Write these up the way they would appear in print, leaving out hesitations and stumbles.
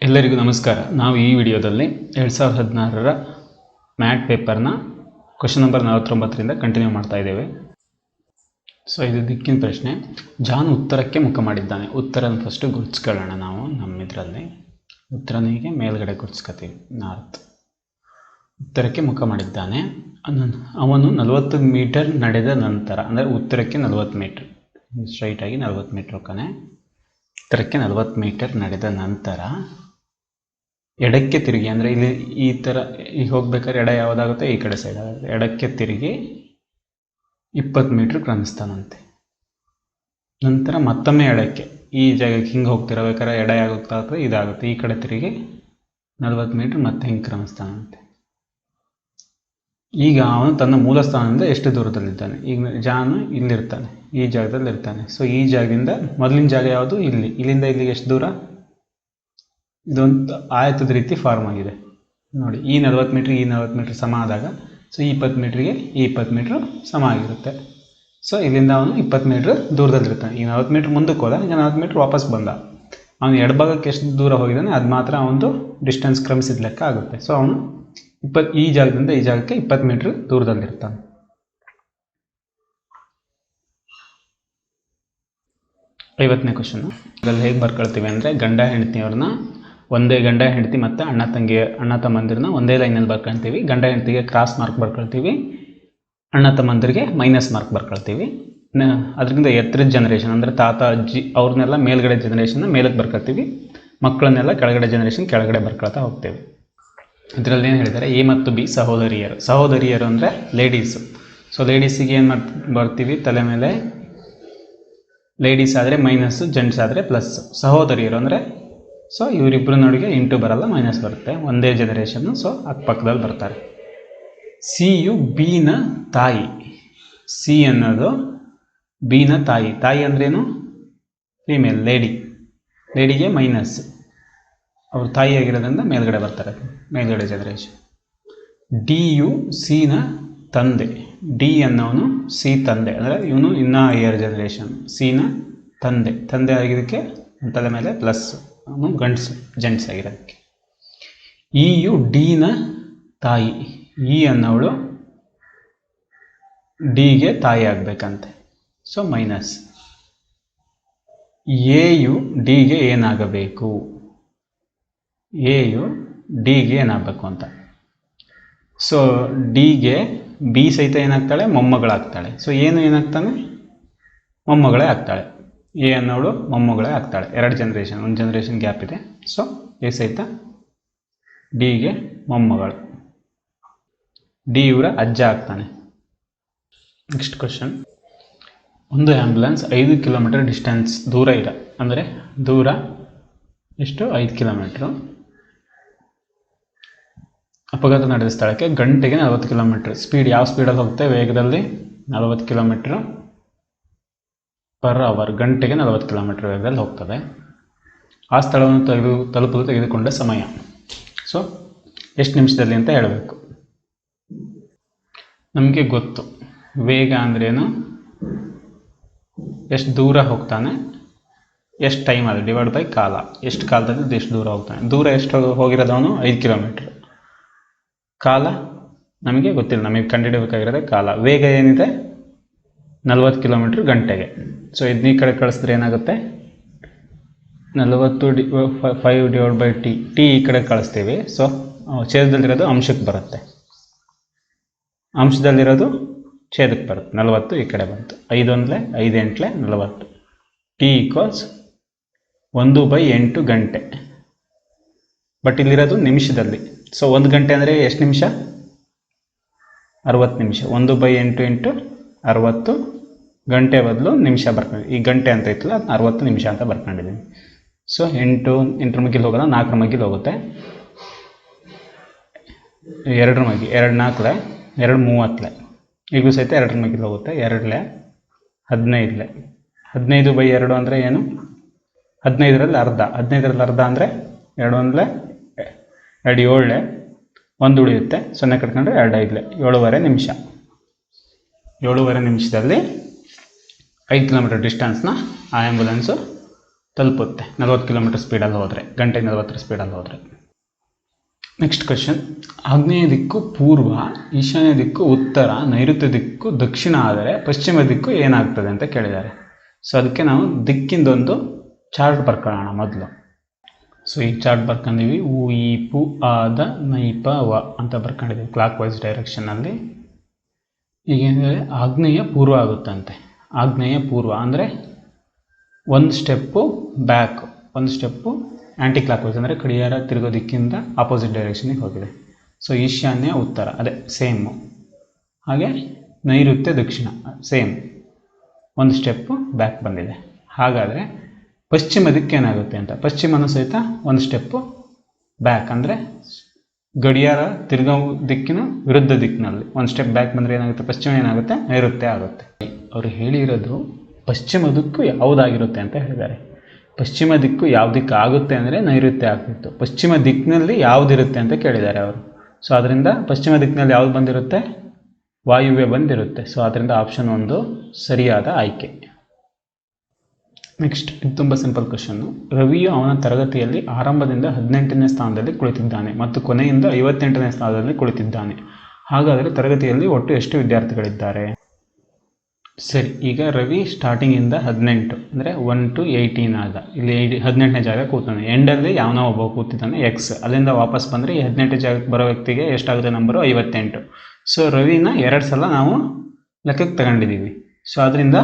ಎಲ್ಲರಿಗೂ ನಮಸ್ಕಾರ. ನಾವು ಈ ವಿಡಿಯೋದಲ್ಲಿ 2016ರ ಮ್ಯಾಟ್ ಪೇಪರ್ನ ಕ್ವೆಶ್ಚನ್ ನಂಬರ್ 49ರಿಂದ ಕಂಟಿನ್ಯೂ ಮಾಡ್ತಾ ಇದ್ದೇವೆ. ಸೊ ಇದು ದಿಕ್ಕಿನ ಪ್ರಶ್ನೆ. ಜಾನ್ ಉತ್ತರಕ್ಕೆ ಮುಖ ಮಾಡಿದ್ದಾನೆ. ಉತ್ತರನ ಫಸ್ಟ್ ಗುರುತಿಸ್ಕೊಳ್ಳೋಣ. ನಾವು ನಮ್ಮ ಇದರಲ್ಲಿ ಉತ್ತರನಿಗೆ ಮೇಲ್ಗಡೆ ಗುರುತಿಸ್ಕೊತೀವಿ. ನಾರ್ತ್ ಉತ್ತರಕ್ಕೆ ಮುಖ ಮಾಡಿದ್ದಾನೆ. ಅವನು 40 ಮೀಟರ್ ನಡೆದ ನಂತರ, ಅಂದರೆ ಉತ್ತರಕ್ಕೆ 40 ಮೀಟರ್, ಸ್ಟ್ರೈಟಾಗಿ 40 ಮೀಟರ್ ಹೋಗ್ತಾನೆ. ಉತ್ತರಕ್ಕೆ 40 ಮೀಟರ್ ನಡೆದ ನಂತರ ಎಡಕ್ಕೆ ತಿರುಗಿ, ಅಂದರೆ ಇಲ್ಲಿ ಈ ಥರ ಈಗ ಹೋಗ್ಬೇಕಾದ್ರೆ ಎಡ ಯಾವುದಾಗುತ್ತೆ, ಈ ಕಡೆ ಸೈಡ್ ಆಗುತ್ತೆ. ಎಡಕ್ಕೆ ತಿರುಗಿ 20 ಮೀಟ್ರ್ ಕ್ರಮಿಸ್ತಾನಂತೆ. ನಂತರ ಮತ್ತೊಮ್ಮೆ ಎಡಕ್ಕೆ, ಈ ಜಾಗಕ್ಕೆ ಹಿಂಗೆ ಹೋಗ್ತಿರಬೇಕಾದ್ರೆ ಎಡ ಯಾಗೋಗ್ತಾಗುತ್ತೆ, ಇದಾಗುತ್ತೆ. ಈ ಕಡೆ ತಿರುಗಿ 40 ಮೀಟ್ರ್ ಮತ್ತೆ ಹಿಂಗೆ ಕ್ರಮಿಸ್ತಾನಂತೆ. ಈಗ ಅವನು ತನ್ನ ಮೂಲ ಸ್ಥಾನದಿಂದ ಎಷ್ಟು ದೂರದಲ್ಲಿದ್ದಾನೆ? ಈಗ ಜಾನು ಇಲ್ಲಿರ್ತಾನೆ, ಈ ಜಾಗದಲ್ಲಿ ಇರ್ತಾನೆ. ಸೊ ಈ ಜಾಗದಿಂದ ಮೊದಲಿನ ಜಾಗ ಯಾವುದು? ಇಲ್ಲಿಂದ ಇಲ್ಲಿಗೆ ಎಷ್ಟು ದೂರ? ಇದೊಂದು ಆಯತದ ರೀತಿ ಫಾರ್ಮ್ ಆಗಿದೆ ನೋಡಿ. ಈ 40 ಮೀಟ್ರ್ ಈ 40 ಮೀಟ್ರ್ ಸಮ ಆದಾಗ, ಸೊ ಈ 20 ಮೀಟ್ರಿಗೆ ಈ 20 ಮೀಟ್ರ್ ಸಮ ಆಗಿರುತ್ತೆ. ಸೊ ಇಲ್ಲಿಂದ ಅವನು 20 ಮೀಟ್ರ್ ದೂರದಲ್ಲಿರ್ತಾನೆ. ಈಗ 40 ಮೀಟ್ರ್ ಮುಂದಕ್ಕೆ ಹೋದ, ಈಗ 40 ಮೀಟ್ರ್ ವಾಪಸ್ ಬಂದ. ಅವನು ಎಡಭಾಗಕ್ಕೆ ಎಷ್ಟು ದೂರ ಹೋಗಿದ್ದಾನೆ ಅದು ಮಾತ್ರ ಅವನು ಡಿಸ್ಟೆನ್ಸ್ ಕ್ರಮಿಸಿದ ಲೆಕ್ಕ ಆಗುತ್ತೆ. ಸೊ ಅವನು ಈ ಜಾಗದಿಂದ ಈ ಜಾಗಕ್ಕೆ 20 ಮೀಟ್ರ್ ದೂರದಲ್ಲಿರ್ತಾನೆ. 50ನೇ ಕ್ವಶನ್. ಇದರಲ್ಲಿ ಹೇಗೆ ಬರ್ಕೊಳ್ತೀವಿ ಅಂದರೆ, ಗಂಡ ಹೆಂಡತಿಯವ್ರನ್ನ ಒಂದೇ, ಗಂಡ ಹೆಂಡತಿ ಮತ್ತು ಅಣ್ಣ ತಮ್ಮಂದಿರನ್ನ ಒಂದೇ ಲೈನಲ್ಲಿ ಬರ್ಕೊಳ್ತೀವಿ. ಗಂಡ ಹೆಂಡತಿಗೆ ಕ್ರಾಸ್ ಮಾರ್ಕ್ ಬರ್ಕೊಳ್ತೀವಿ, ಅಣ್ಣ ತಮ್ಮಂದಿರಿಗೆ ಮೈನಸ್ ಮಾರ್ಕ್ ಬರ್ಕೊಳ್ತೀವಿ. ಅದರಿಂದ ಎತ್ತರದ ಜನರೇಷನ್ ಅಂದರೆ ತಾತ ಅಜ್ಜಿ ಅವ್ರನ್ನೆಲ್ಲ ಮೇಲ್ಗಡೆ ಜನರೇಷನ್ನ ಮೇಲಕ್ಕೆ ಬರ್ಕೊಳ್ತೀವಿ, ಮಕ್ಕಳನ್ನೆಲ್ಲ ಕೆಳಗಡೆ ಜನರೇಷನ್ ಕೆಳಗಡೆ ಬರ್ಕೊಳ್ತಾ ಹೋಗ್ತೇವೆ. ಇದರಲ್ಲಿ ಏನು ಹೇಳಿದ್ದಾರೆ, ಎ ಮತ್ತು ಬಿ ಸಹೋದರಿಯರು ಅಂದರೆ ಲೇಡೀಸು. ಸೊ ಲೇಡೀಸಿಗೆ ಏನು ಬರ್ತೀವಿ, ತಲೆ ಮೇಲೆ ಲೇಡೀಸ್ ಆದರೆ ಮೈನಸ್ಸು, ಜೆಂಟ್ಸ್ ಆದರೆ ಪ್ಲಸ್ಸು. ಸಹೋದರಿಯರು ಅಂದರೆ, ಸೊ ಇವರಿಬ್ಬರ ನಡುವೆ ಇಂಟು ಬರಲ್ಲ, ಮೈನಸ್ ಬರುತ್ತೆ, ಒಂದೇ ಜನರೇಷನ್ನು. ಸೊ ಅಕ್ಕಪಕ್ಕದಲ್ಲಿ ಬರ್ತಾರೆ. ಸಿಯು ಬಿನ ತಾಯಿ. ಸಿ ಅನ್ನೋದು ಬಿನ ತಾಯಿ. ತಾಯಿ ಅಂದ್ರೇನು? ಫೀಮೇಲ್, ಲೇಡಿಗೆ ಮೈನಸ್. ಅವ್ರ ತಾಯಿಯಾಗಿರೋದ್ರಿಂದ ಮೇಲ್ಗಡೆ ಬರ್ತಾರೆ, ಮೇಲ್ಗಡೆ ಜನರೇಷನ್. ಡಿ ಯು ಸಿನ ತಂದೆ. ಡಿ ಅನ್ನೋನು ಸಿ ತಂದೆ, ಅಂದರೆ ಇವನು ಇನ್ನೂ ಹೈಯರ್ ಜನರೇಷನ್. ಸಿನ ತಂದೆ ಆಗಿದ್ದಕ್ಕೆ ತಲೆ ಮೇಲೆ ಪ್ಲಸ್, ಅವನು ಗಂಡಸು, ಜೆಂಟ್ಸ್ ಆಗಿರೋದಕ್ಕೆ. ಇ ಯು ಡಿನ ತಾಯಿ. ಇ ಅನ್ನೋಳು ಡಿಗೆ ತಾಯಿ ಆಗಬೇಕಂತೆ, ಸೊ ಮೈನಸ್. ಎ ಯು ಡಿಗೆ ಏನಾಗಬೇಕು? ಎ ಯು ಡಿಗೆ ಏನಾಗಬೇಕು ಅಂತ. ಸೊ ಡಿಗೆ ಬಿ ಸಹಿತ ಏನಾಗ್ತಾಳೆ? ಮೊಮ್ಮಗಳಾಗ್ತಾಳೆ. ಸೊ ಏನಾಗ್ತಾನೆ? ಮೊಮ್ಮಗಳೇ ಆಗ್ತಾಳೆ. ಎ ಅನ್ನೋಳು ಮೊಮ್ಮಗಳೇ ಆಗ್ತಾಳೆ. 2 ಜನರೇಷನ್, 1 ಜನರೇಷನ್ ಗ್ಯಾಪ್ ಇದೆ. ಸೊ ಎ ಸಹಿತ ಡಿಗೆ ಮೊಮ್ಮಗಳು. ಡಿ ಇವರ ಅಜ್ಜ ಆಗ್ತಾನೆ. Next question. ಒಂದು ಆ್ಯಂಬುಲೆನ್ಸ್ 5 ಕಿಲೋಮೀಟರ್ ಡಿಸ್ಟೆನ್ಸ್ ದೂರ ಇದೆ, ಅಂದರೆ ದೂರ ಎಷ್ಟು? 5 ಕಿಲೋಮೀಟ್ರು. ಅಪಘಾತ ನಡೆದ ಸ್ಥಳಕ್ಕೆ ಗಂಟೆಗೆ 40 ಕಿಲೋಮೀಟ್ರ್ ಸ್ಪೀಡ್. ಯಾವ ಸ್ಪೀಡಲ್ಲಿ ಹೋಗುತ್ತೆ? ವೇಗದಲ್ಲಿ 40 ಕಿಲೋಮೀಟ್ರ್ ಪರ್ ಅವರ್. ಗಂಟೆಗೆ 40 ಕಿಲೋಮೀಟ್ರ್ ವೇಗದಲ್ಲಿ ಹೋಗ್ತದೆ. ಆ ಸ್ಥಳವನ್ನು ತಲುಪಲು ತೆಗೆದುಕೊಂಡ ಸಮಯ. ಸೊ ಎಷ್ಟು ನಿಮಿಷದಲ್ಲಿ ಅಂತ ಹೇಳಬೇಕು. ನಮಗೆ ಗೊತ್ತು ವೇಗ ಅಂದ್ರೇನು, ಎಷ್ಟು ದೂರ ಹೋಗ್ತಾನೆ, ಎಷ್ಟು ಟೈಮ್ ಅದು ಡಿವೈಡ್ ಬೈ ಕಾಲ. ಎಷ್ಟು ಕಾಲದಲ್ಲಿ ಎಷ್ಟು ದೂರ ಹೋಗ್ತಾನೆ. ದೂರ ಎಷ್ಟು ಹೋಗಿರೋದವನು 5 ಕಿಲೋಮೀಟ್ರ್. ಕಾಲ ನಮಗೆ ಗೊತ್ತಿಲ್ಲ, ನಮಗೆ ಕಂಡುಹಿಡಬೇಕಾಗಿರೋದೇ ಕಾಲ. ವೇಗ ಏನಿದೆ? 40 ಕಿಲೋಮೀಟ್ರ್ ಗಂಟೆಗೆ. ಸೊ ಇದನ್ನ ಈ ಕಡೆ ಕಳಿಸಿದ್ರೆ ಏನಾಗುತ್ತೆ? 40/5 ಟಿ ಈ ಕಡೆ ಕಳಿಸ್ತೀವಿ. ಸೊ ಛೇದದಲ್ಲಿರೋದು ಅಂಶಕ್ಕೆ ಬರುತ್ತೆ, ಅಂಶದಲ್ಲಿರೋದು ಛೇದಕ್ಕೆ ಬರುತ್ತೆ. 40 ಈ ಕಡೆ ಬಂತು. 5 1 5 8 40. ಟಿ ಈಕ್ವಲ್ಸ್ 1/8 ಗಂಟೆ. ಬಟ್ ಇಲ್ಲಿರೋದು ನಿಮಿಷದಲ್ಲಿ. ಸೊ 1 ಗಂಟೆ ಅಂದರೆ ಎಷ್ಟು ನಿಮಿಷ? 60 ನಿಮಿಷ. 1/8 × 60 ಗಂಟೆ ಬದಲು ನಿಮಿಷ ಬರ್ಕೊಂಡಿದ್ದೀವಿ. ಈ ಗಂಟೆ ಅಂತ ಇತ್ತಲ್ಲ, 60 ನಿಮಿಷ ಅಂತ ಬರ್ಕೊಂಡಿದ್ದೀನಿ. ಸೊ 8 ಮಗ್ಗಿಲು ಹೋಗೋಲ್ಲ, 4 ಮಗ್ಗಿಲು ಹೋಗುತ್ತೆ. 2 ಮಗ್ಗಿ 2 4 2 30. ಈಗಲೂ ಸಹಿತ 2 ಮಗ್ಗಿಲು ಹೋಗುತ್ತೆ. 2 15. 15/2 ಅಂದರೆ ಏನು? 15ರಲ್ಲಿ ಅರ್ಧ. 15ರಲ್ಲಿ ಅರ್ಧ ಅಂದರೆ 2 1 2 7 1 ಉಳಿಯುತ್ತೆ. 0 ಕಟ್ಕೊಂಡ್ರೆ 2 5 7.5 ನಿಮಿಷ. 7.5 ನಿಮಿಷದಲ್ಲಿ 5 ಕಿಲೋಮೀಟರ್ ಡಿಸ್ಟೆನ್ಸ್ನ ಆ ಆ್ಯಂಬುಲೆನ್ಸು ತಲುಪುತ್ತೆ 40 ಕಿಲೋಮೀಟರ್ ಸ್ಪೀಡಲ್ಲಿ ಹೋದರೆ, ಗಂಟೆಗೆ 40 ಸ್ಪೀಡಲ್ಲಿ ಹೋದರೆ. ನೆಕ್ಸ್ಟ್ ಕ್ವೆಶನ್, ಆಗ್ನೇಯ ದಿಕ್ಕು ಪೂರ್ವ, ಈಶಾನ್ಯ ದಿಕ್ಕು ಉತ್ತರ, ನೈಋತ್ಯ ದಿಕ್ಕು ದಕ್ಷಿಣ ಆದರೆ ಪಶ್ಚಿಮ ದಿಕ್ಕು ಏನಾಗ್ತದೆ ಅಂತ ಕೇಳಿದ್ದಾರೆ. ಸೊ ಅದಕ್ಕೆ ನಾವು ದಿಕ್ಕಿಂದೊಂದು ಚಾರ್ಟ್ ಬರ್ಕೊಳ್ಳೋಣ ಮೊದಲು. ಸೊ ಈ ಚಾರ್ಟ್ ಬರ್ಕೊಂಡಿವಿ, ಉ ಈ ಪು ಆದ ನೈಪ ವ ಅಂತ ಬರ್ಕೊಂಡಿದ್ದೀವಿ ಕ್ಲಾಕ್ ವೈಸ್ ಡೈರೆಕ್ಷನಲ್ಲಿ. ಈಗೇನಿದೆ, ಆಗ್ನೇಯ ಪೂರ್ವ ಆಗುತ್ತಂತೆ. ಆಗ್ನೇಯ ಪೂರ್ವ ಅಂದರೆ ಒಂದು ಸ್ಟೆಪ್ಪು ಬ್ಯಾಕ್, ಒಂದು ಸ್ಟೆಪ್ಪು ಆ್ಯಂಟಿ ಕ್ಲಾಕ್ ವೈಸ್ ಅಂದರೆ ಗಡಿಯಾರ ತಿರುಗೋ ದಿಕ್ಕಿಂದ ಆಪೋಸಿಟ್ ಡೈರೆಕ್ಷನಿಗೆ ಹೋಗಿದೆ. ಸೊ ಈಶಾನ್ಯ ಉತ್ತರ ಅದೇ ಸೇಮು. ಹಾಗೆ ನೈಋತ್ಯ ದಕ್ಷಿಣ ಸೇಮ್, ಒಂದು ಸ್ಟೆಪ್ಪು ಬ್ಯಾಕ್ ಬಂದಿದೆ. ಹಾಗಾದರೆ ಪಶ್ಚಿಮ ದಿಕ್ಕೇನಾಗುತ್ತೆ ಅಂತ, ಪಶ್ಚಿಮನೂ ಸಹಿತ ಒಂದು ಸ್ಟೆಪ್ಪು ಬ್ಯಾಕ್ ಅಂದರೆ ಗಡಿಯಾರ ತಿರುಗೋ ದಿಕ್ಕಿನ ವಿರುದ್ಧ ದಿಕ್ಕಿನಲ್ಲಿ ಒಂದು ಸ್ಟೆಪ್ ಬ್ಯಾಕ್ ಬಂದರೆ ಏನಾಗುತ್ತೆ, ಪಶ್ಚಿಮ ಏನಾಗುತ್ತೆ, ನೈಋತ್ಯ ಆಗುತ್ತೆ. ಅವರು ಹೇಳಿರೋದು ಪಶ್ಚಿಮ ದಿಕ್ಕು ಯಾವುದಾಗಿರುತ್ತೆ ಅಂತ ಹೇಳಿದ್ದಾರೆ. ಪಶ್ಚಿಮ ದಿಕ್ಕು ಯಾವ ದಿಕ್ಕು ಆಗುತ್ತೆ ಅಂದರೆ ನೈಋತ್ಯ ಆಗ್ತಿತ್ತು. ಪಶ್ಚಿಮ ದಿಕ್ಕಿನಲ್ಲಿ ಯಾವುದಿರುತ್ತೆ ಅಂತ ಕೇಳಿದ್ದಾರೆ ಅವರು. ಸೊ ಅದರಿಂದ ಪಶ್ಚಿಮ ದಿಕ್ಕಿನಲ್ಲಿ ಯಾವುದು ಬಂದಿರುತ್ತೆ, ವಾಯುವ್ಯ ಬಂದಿರುತ್ತೆ. ಸೊ ಅದರಿಂದ ಆಪ್ಷನ್ 1 ಸರಿಯಾದ ಆಯ್ಕೆ. ನೆಕ್ಸ್ಟ್, ಇದು ತುಂಬ ಸಿಂಪಲ್ ಕ್ವಶನ್ನು. ರವಿಯು ಅವನ ತರಗತಿಯಲ್ಲಿ ಆರಂಭದಿಂದ 18ನೇ ಸ್ಥಾನದಲ್ಲಿ ಕುಳಿತಿದ್ದಾನೆ ಮತ್ತು ಕೊನೆಯಿಂದ 58ನೇ ಸ್ಥಾನದಲ್ಲಿ ಕುಳಿತಿದ್ದಾನೆ. ಹಾಗಾದರೆ ತರಗತಿಯಲ್ಲಿ ಒಟ್ಟು ಎಷ್ಟು ವಿದ್ಯಾರ್ಥಿಗಳಿದ್ದಾರೆ? ಸರಿ, ಈಗ ರವಿ ಸ್ಟಾರ್ಟಿಂಗಿಂದ 18 ಅಂದರೆ 1 to 18 ಆದ, ಇಲ್ಲಿ 18ನೇ ಜಾಗ ಕೂತಾನೆ. ಎಂಡಲ್ಲಿ ಯಾವನೋ ಒಬ್ಬ ಕೂತಿದ್ದಾನೆ ಎಕ್ಸ್, ಅಲ್ಲಿಂದ ವಾಪಸ್ ಬಂದರೆ ಈ 18ನೇ ಜಾಗಕ್ಕೆ ಬರೋ ವ್ಯಕ್ತಿಗೆ ಎಷ್ಟಾಗುತ್ತೆ ನಂಬರು, 58. ಸೊ ರವಿನ 2 ಸಲ ನಾವು ಲೆಕ್ಕಕ್ಕೆ ತಗೊಂಡಿದ್ದೀವಿ. ಸೊ ಅದರಿಂದ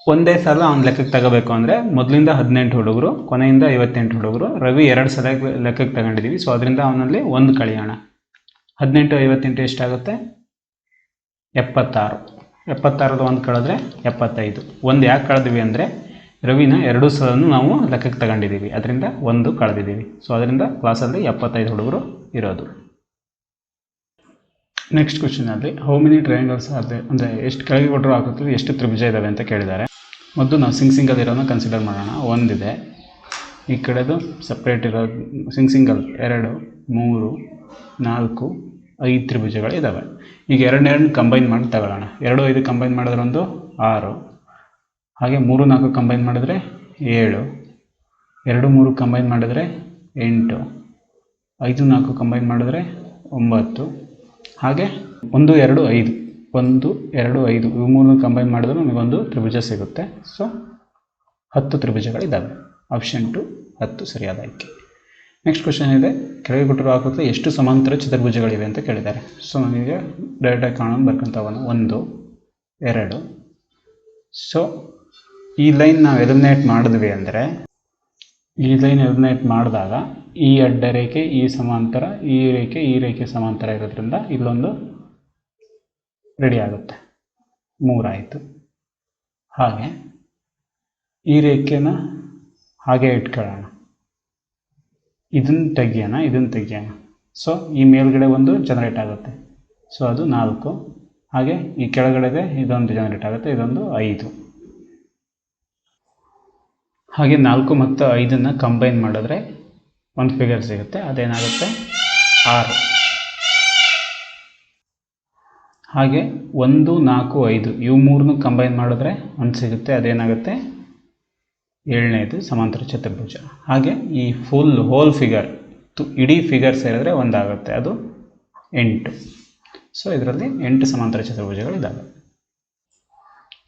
ಒಂದೇ ಸಲ ಅವ್ನು ಲೆಕ್ಕಕ್ಕೆ ತಗೋಬೇಕು ಅಂದರೆ ಮೊದಲಿಂದ 18 ಹುಡುಗರು, ಕೊನೆಯಿಂದ 58 ಹುಡುಗರು. ರವಿ 2 ಸಲ ಲೆಕ್ಕಕ್ಕೆ ತಗೊಂಡಿದ್ದೀವಿ. ಸೊ ಅದರಿಂದ ಅವನಲ್ಲಿ 1 ಕಳಿಯೋಣ. 18 58 ಎಷ್ಟಾಗುತ್ತೆ, 76. 76 1 ಕಳೆದ್ರೆ 75. 1 ಯಾಕೆ ಕಳೆದಿವಿ ಅಂದರೆ ರವಿನ 2 ಸಲನೂ ನಾವು ಲೆಕ್ಕಕ್ಕೆ ತಗೊಂಡಿದ್ದೀವಿ, ಅದರಿಂದ 1 ಕಳೆದಿದ್ದೀವಿ. ಸೊ ಅದರಿಂದ ಕ್ಲಾಸಲ್ಲಿ 75 ಹುಡುಗರು ಇರೋದು. ನೆಕ್ಸ್ಟ್ ಕ್ವಶನಲ್ಲಿ how many triangles are they, ಅಂದರೆ ಎಷ್ಟು ಕೆಳಗೆ ಕೊಟ್ಟರು ಆಗುತ್ತದೆ, ಎಷ್ಟು ತ್ರಿಭುಜ ಇದ್ದಾವೆ ಅಂತ ಕೇಳಿದ್ದಾರೆ. ಮೊದಲು ನಾವು ಸಿಂಗಲ್ ಇರೋದನ್ನ ಕನ್ಸಿಡರ್ ಮಾಡೋಣ. 1 ಇದೆ, ಈ ಕಡೆದು ಸಪ್ರೇಟ್ ಇರೋದು ಸಿಂಗಲ್ 2 3 4 5 ತ್ರಿಭುಜಗಳು ಇದ್ದಾವೆ. ಈಗ 2 ಕಂಬೈನ್ ಮಾಡಿ ತಗೊಳ್ಳೋಣ. 2 5 ಕಂಬೈನ್ ಮಾಡಿದ್ರೆ ಒಂದು 6, ಹಾಗೆ 3 4 ಕಂಬೈನ್ ಮಾಡಿದ್ರೆ 7, 2 3 ಕಂಬೈನ್ ಮಾಡಿದ್ರೆ 8, 5 4 ಕಂಬೈನ್ ಮಾಡಿದ್ರೆ 9, ಹಾಗೆ 1 2 5 1 2 5 ಇವು 3 ಕಂಬೈನ್ ಮಾಡಿದ್ರೆ ನಮಗೊಂದು ತ್ರಿಭುಜ ಸಿಗುತ್ತೆ. ಸೊ 10 ತ್ರಿಭುಜಗಳಿದ್ದಾವೆ. ಆಪ್ಷನ್ 2 10 ಸರಿಯಾದ ಆಯ್ಕೆ. ನೆಕ್ಸ್ಟ್ ಕ್ವಶನ್ ಇದೆ, ಕೆಳಗೆ ಕೊಟ್ಟಿರೋ ಆಕೃತಿಯಲ್ಲಿ ಎಷ್ಟು ಸಮಾಂತರ ಚತುರ್ಭುಜಗಳಿವೆ ಅಂತ ಕೇಳಿದ್ದಾರೆ. ಸೊ ನನಗೆ ಡೈರೆಕ್ಟಾಗಿ ಕಾಣೋದು ಬರ್ಕೊಂತ ಹೋಗೋಣ. 1 2. ಸೊ ಈ ಲೈನ್ ನಾವು ಎಲಿಮಿನೇಟ್ ಮಾಡಿದ್ವಿ ಅಂದರೆ, ಈ ಲೈನ್ ಎಲಿಮಿನೇಟ್ ಮಾಡಿದಾಗ ಈ ಅಡ್ಡ ರೇಖೆ ಈ ಸಮಾಂತರ, ಈ ರೇಖೆ ಸಮಾಂತರ ಇರೋದ್ರಿಂದ ಇಲ್ಲೊಂದು ರೆಡಿ ಆಗುತ್ತೆ, 3 ಆಯಿತು. ಹಾಗೆ ಈ ರೇಖೆನ ಹಾಗೆ ಇಟ್ಕೊಳ್ಳೋಣ, ಇದನ್ನು ತೆಗಿಯೋಣ. ಸೊ ಈ ಮೇಲ್ಗಡೆ ಒಂದು ಜನರೇಟ್ ಆಗುತ್ತೆ, ಸೊ ಅದು 4. ಹಾಗೆ ಈ ಕೆಳಗಡೆ ಇದೊಂದು ಜನರೇಟ್ ಆಗುತ್ತೆ, ಇದೊಂದು 5. ಹಾಗೆ 4 ಮತ್ತು 5ನ್ನು ಕಂಬೈನ್ ಮಾಡಿದ್ರೆ ಒಂದು ಫಿಗರ್ ಸಿಗುತ್ತೆ, ಅದೇನಾಗುತ್ತೆ 6. ಹಾಗೆ 1 4 5 ಇವು 3 ಕಂಬೈನ್ ಮಾಡಿದ್ರೆ ಒಂದು ಸಿಗುತ್ತೆ, ಅದೇನಾಗುತ್ತೆ 7ನೇದು ಸಮಾಂತರ ಚತುರ್ಭುಜ. ಹಾಗೆ ಈ ಹೋಲ್ ಫಿಗರ್ ಇಡೀ ಫಿಗರ್ ಸೇರಿದ್ರೆ ಒಂದಾಗುತ್ತೆ, ಅದು 8. ಸೊ ಇದರಲ್ಲಿ 8 ಸಮಾಂತರ ಚತುರ್ಭುಜಗಳಿದ್ದಾವೆ.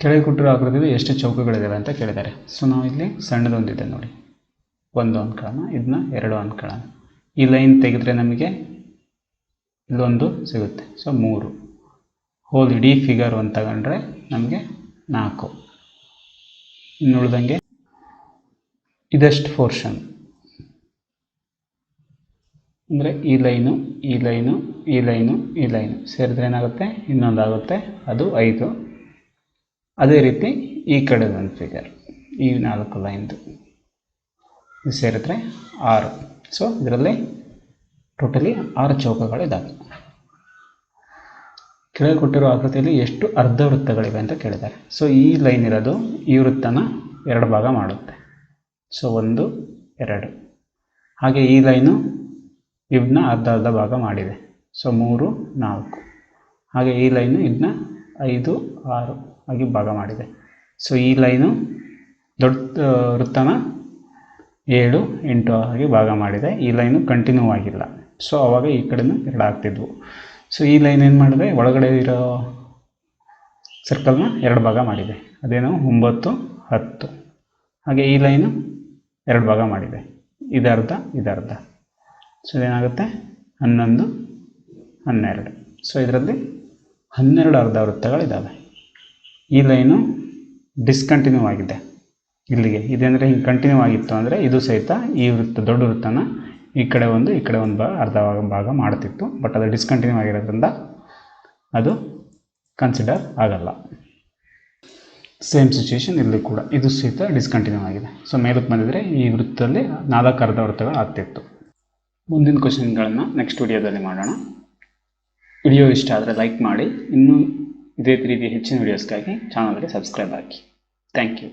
ಕೆಳಗೆ ಕೊಟ್ಟಿರೋ ಆಕೃತಿಯಲ್ಲಿ ಎಷ್ಟು ಚೌಕಗಳಿದ್ದಾವೆ ಅಂತ ಕೇಳಿದ್ದಾರೆ. ಸೊ ನಾವು ಇಲ್ಲಿ ಸಣ್ಣದೊಂದಿದೆ ನೋಡಿ, 1 ಅಂದ್ಕೊಳ್ಳೋಣ, ಇದನ್ನ 2 ಅಂದ್ಕೊಳ್ಳೋಣ. ಈ ಲೈನ್ ತೆಗೆದ್ರೆ ನಮಗೆ ಇಲ್ಲೊಂದು ಸಿಗುತ್ತೆ, ಸೊ 3. ಹೋಲ್ ಇಡೀ ಫಿಗರ್ ಒಂದು ತಗೊಂಡ್ರೆ ನಮಗೆ 4. ಇನ್ನು ಉಳಿದಂಗೆ ಇದಷ್ಟು ಪೋರ್ಷನ್ ಅಂದರೆ ಈ ಲೈನು ಸೇರಿದ್ರೆ ಏನಾಗುತ್ತೆ, ಇನ್ನೊಂದಾಗುತ್ತೆ, ಅದು 5. ಅದೇ ರೀತಿ ಈ ಕಡೆ ಒಂದು ಫಿಗರ್, ಈ 4 ಲೈನ್ದು ಸೇರಿದ್ರೆ 6. ಸೊ ಇದರಲ್ಲಿ ಟೋಟಲಿ 6 ಚೌಕಗಳಿದ್ದಾವೆ. ಕೆಳಗೆ ಕೊಟ್ಟಿರೋ ಆಕೃತಿಯಲ್ಲಿ ಎಷ್ಟು ಅರ್ಧ ವೃತ್ತಗಳಿವೆ ಅಂತ ಕೇಳಿದ್ದಾರೆ. ಸೊ ಈ ಲೈನ್ ಇರೋದು ಈ ವೃತ್ತನ 2 ಭಾಗ ಮಾಡುತ್ತೆ, ಸೊ 1 2. ಹಾಗೆ ಈ ಲೈನು ಇವನ್ನ ಅರ್ಧ ಭಾಗ ಮಾಡಿದೆ, ಸೊ 3 4. ಹಾಗೆ ಈ ಲೈನು ಇದನ್ನ 5 6 ಆಗಿ ಭಾಗ ಮಾಡಿದೆ. ಸೊ ಈ ಲೈನು ದೊಡ್ಡ ವೃತ್ತನ 7, 8 ಆಗಿ ಭಾಗ ಮಾಡಿದೆ. ಈ ಲೈನು ಕಂಟಿನ್ಯೂ ಆಗಿಲ್ಲ, ಸೊ ಆವಾಗ ಈ ಕಡೆನೂ 2 ಆಗ್ತಿದ್ವು. ಸೊ ಈ ಲೈನ್ ಏನು ಮಾಡಿದೆ, ಒಳಗಡೆ ಇರೋ ಸರ್ಕಲ್ನ 2 ಭಾಗ ಮಾಡಿದೆ. ಅದೇನು 9, 10. ಹಾಗೆ ಈ ಲೈನು 2 ಭಾಗ ಮಾಡಿದೆ, ಇದರ್ಧ ಇದರ್ಧ. ಸೊ ಇದೇನಾಗುತ್ತೆ 11, 12. ಸೊ ಇದರಲ್ಲಿ 12 ಅರ್ಧ ವೃತ್ತಗಳಿದ್ದಾವೆ. ಈ ಲೈನು ಡಿಸ್ಕಂಟಿನ್ಯೂ ಆಗಿದೆ ಇಲ್ಲಿಗೆ. ಇದೇಂದರೆ ಹಿಂಗೆ ಕಂಟಿನ್ಯೂ ಆಗಿತ್ತು ಅಂದರೆ ಇದು ಸಹಿತ ಈ ವೃತ್ತ, ದೊಡ್ಡ ವೃತ್ತನ ಈ ಕಡೆ ಒಂದು ಅರ್ಧ ಭಾಗ ಮಾಡ್ತಿತ್ತು. ಬಟ್ ಅದು ಡಿಸ್ಕಂಟಿನ್ಯೂ ಆಗಿರೋದ್ರಿಂದ ಅದು ಕನ್ಸಿಡರ್ ಆಗಲ್ಲ. ಸೇಮ್ ಸಿಚುವೇಶನ್ ಇಲ್ಲಿ ಕೂಡ, ಇದು ಸಹಿತ ಡಿಸ್ಕಂಟಿನ್ಯೂ ಆಗಿದೆ. ಸೊ ಮೇಲಕ್ಕೆ ಬಂದಿದ್ರೆ ಈ ವೃತ್ತದಲ್ಲಿ 4 ಅರ್ಧ ವೃತ್ತಗಳು ಆಗ್ತಿತ್ತು. ಮುಂದಿನ ಕ್ವಶನ್ಗಳನ್ನು ನೆಕ್ಸ್ಟ್ ವಿಡಿಯೋದಲ್ಲಿ ಮಾಡೋಣ. ವಿಡಿಯೋ ಇಷ್ಟ ಆದರೆ ಲೈಕ್ ಮಾಡಿ. ಇನ್ನೂ ಇದೇ ರೀತಿ ಹೆಚ್ಚಿನ ವೀಡಿಯೋಸ್ಗಾಗಿ ಚಾನಲ್ಗೆ ಸಬ್ಸ್ಕ್ರೈಬ್ ಆಗಿ. Thank you.